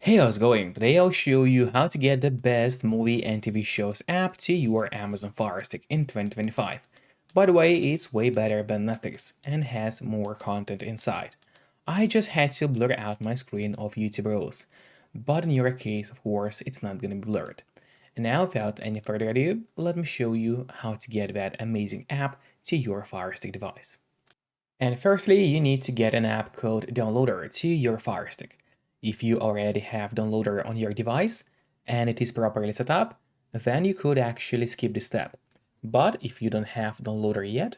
Hey, how's it going? Today I'll show you how to get the best movie and TV shows app to your Amazon Fire Stick in 2025. By the way, it's way better than Netflix and has more content inside. I just had to blur out my screen of YouTube rules, but in your case, of course, it's not gonna be blurred. And now, without any further ado, let me show you how to get that amazing app to your Fire Stick device. And firstly, you need to get an app called Downloader to your Fire Stick. If you already have Downloader on your device and it is properly set up, then you could actually skip this step. But if you don't have Downloader yet,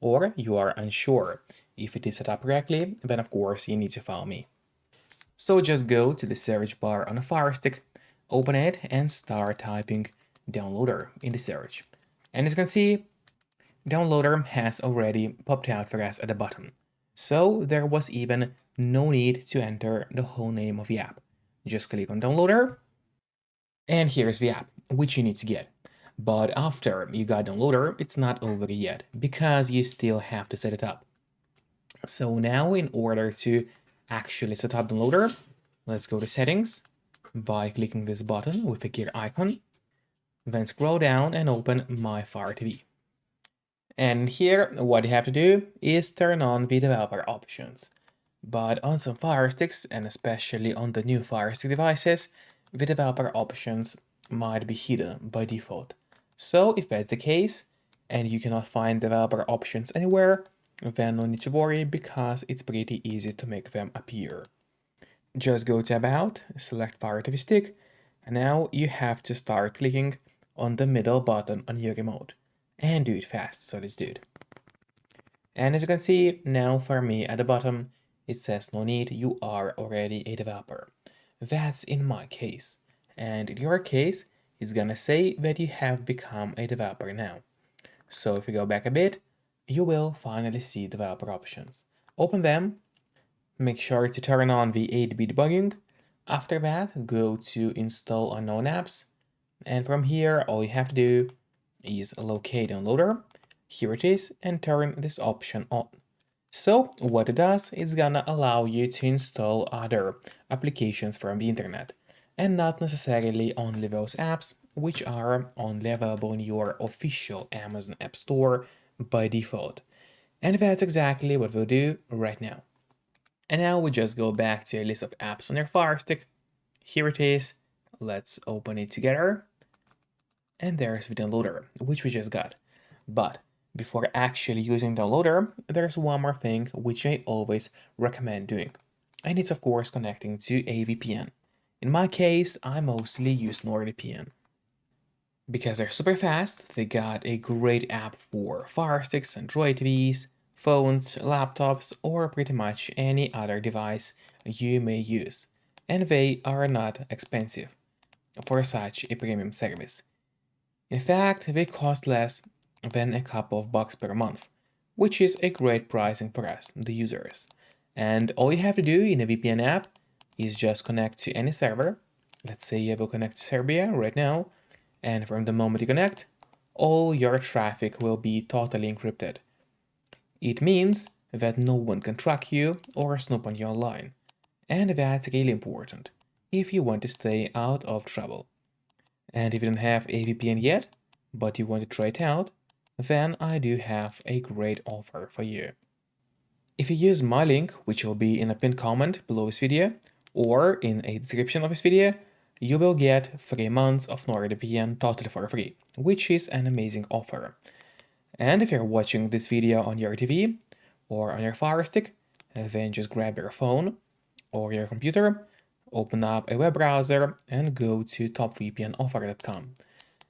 or you are unsure if it is set up correctly, then of course you need to follow me. So just go to the search bar on a Fire Stick, open it and start typing Downloader in the search. And as you can see, Downloader has already popped out for us at the bottom, so there was even no need to enter the whole name of the app. Just click on Downloader, and here's the app, which you need to get. But after you got Downloader, it's not over yet, because you still have to set it up. So now in order to actually set up Downloader, let's go to Settings by clicking this button with the gear icon, then scroll down and open My Fire TV. And here, what you have to do is turn on the developer options. But on some Fire Sticks, and especially on the new Fire Stick devices, the developer options might be hidden by default. So if that's the case, and you cannot find developer options anywhere, then no need to worry because it's pretty easy to make them appear. Just go to About, select Fire TV Stick, and now you have to start clicking on the middle button on your remote. And do it fast, so let's do it. And as you can see, now for me at the bottom, it says no need, you are already a developer. That's in my case. And in your case, it's gonna say that you have become a developer now. So if you go back a bit, you will finally see developer options. Open them, make sure to turn on the 8-bit debugging. After that, go to install unknown apps. And from here, all you have to do is locate Downloader. Here it is, and turn this option on. So what it does, it's gonna allow you to install other applications from the internet, and not necessarily only those apps which are only available in your official Amazon App Store by default. And that's exactly what we'll do right now. And now we just go back to your list of apps on your Fire Stick. Here it is. Let's open it together. And there's the downloader, which we just got. But before actually using downloader, there's one more thing which I always recommend doing. And it's of course connecting to a VPN. In my case, I mostly use NordVPN. Because they're super fast, they got a great app for Fire Sticks, Android TVs, phones, laptops, or pretty much any other device you may use. And they are not expensive for such a premium service. In fact, they cost less than a couple of bucks per month, which is a great pricing for us, the users. And all you have to do in a VPN app is just connect to any server. Let's say you will connect to Serbia right now, and from the moment you connect, all your traffic will be totally encrypted. It means that no one can track you or snoop on you online, and that's really important if you want to stay out of trouble. And if you don't have a VPN yet, but you want to try it out, then I do have a great offer for you. If you use my link, which will be in a pinned comment below this video, or in a description of this video, you will get 3 months of NordVPN totally for free, which is an amazing offer. And if you're watching this video on your TV or on your Fire Stick, then just grab your phone or your computer, open up a web browser and go to topvpnoffer.com.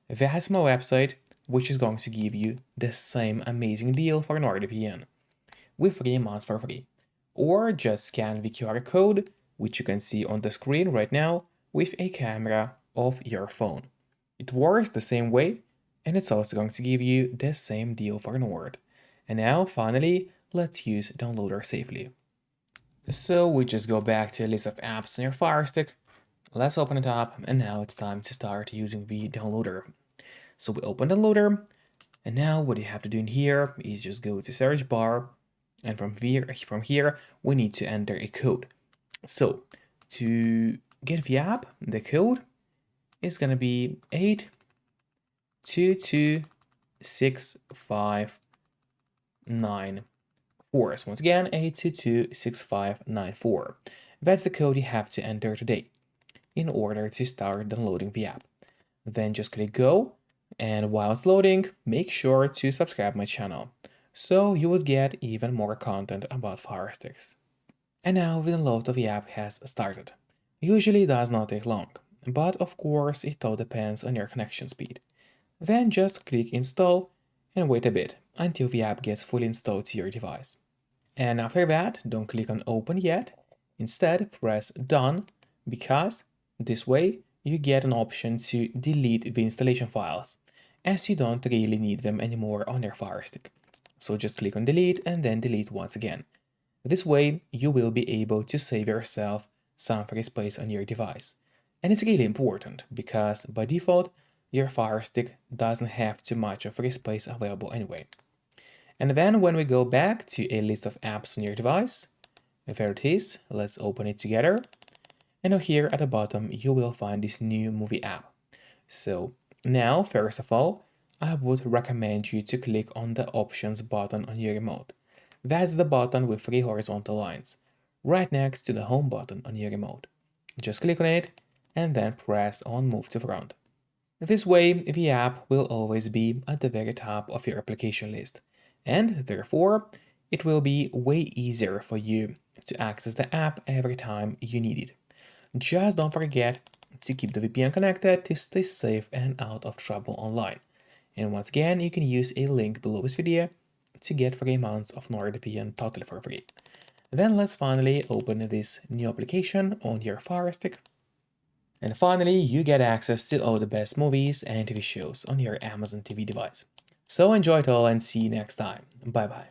That's my website, which is going to give you the same amazing deal for NordVPN with 3 months for free. Or just scan the QR code, which you can see on the screen right now, with a camera of your phone. It works the same way, and it's also going to give you the same deal for Nord. And now, finally, let's use Downloader safely. So we just go back to a list of apps on your Fire Stick. Let's open it up, and now it's time to start using the downloader. So we open the downloader, and now what you have to do in here is just go to search bar, and from here we need to enter a code. So to get the app, the code is gonna be 8226594. So once again, 8226594. That's the code you have to enter today in order to start downloading the app. Then just click go, and while it's loading, make sure to subscribe my channel so you would get even more content about Firesticks. And now the download of the app has started. Usually it does not take long, but of course it all depends on your connection speed. Then just click install and wait a bit until the app gets fully installed to your device. And after that, don't click on open yet. Instead, press done, because this way you get an option to delete the installation files, as you don't really need them anymore on your Fire Stick. So just click on delete and then delete once again. This way you will be able to save yourself some free space on your device. And it's really important because by default, your Fire Stick doesn't have too much of free space available anyway. And then when we go back to a list of apps on your device, there it is, let's open it together. And now here at the bottom, you will find this new movie app. So now, first of all, I would recommend you to click on the options button on your remote. That's the button with 3 horizontal lines, right next to the home button on your remote. Just click on it and then press on move to front. This way, the app will always be at the very top of your application list, and therefore, it will be way easier for you to access the app every time you need it. Just don't forget to keep the VPN connected to stay safe and out of trouble online. And once again, you can use a link below this video to get 3 months of NordVPN totally for free. Then let's finally open this new application on your Fire Stick. And finally, you get access to all the best movies and TV shows on your Amazon TV device. So enjoy it all and see you next time. Bye bye.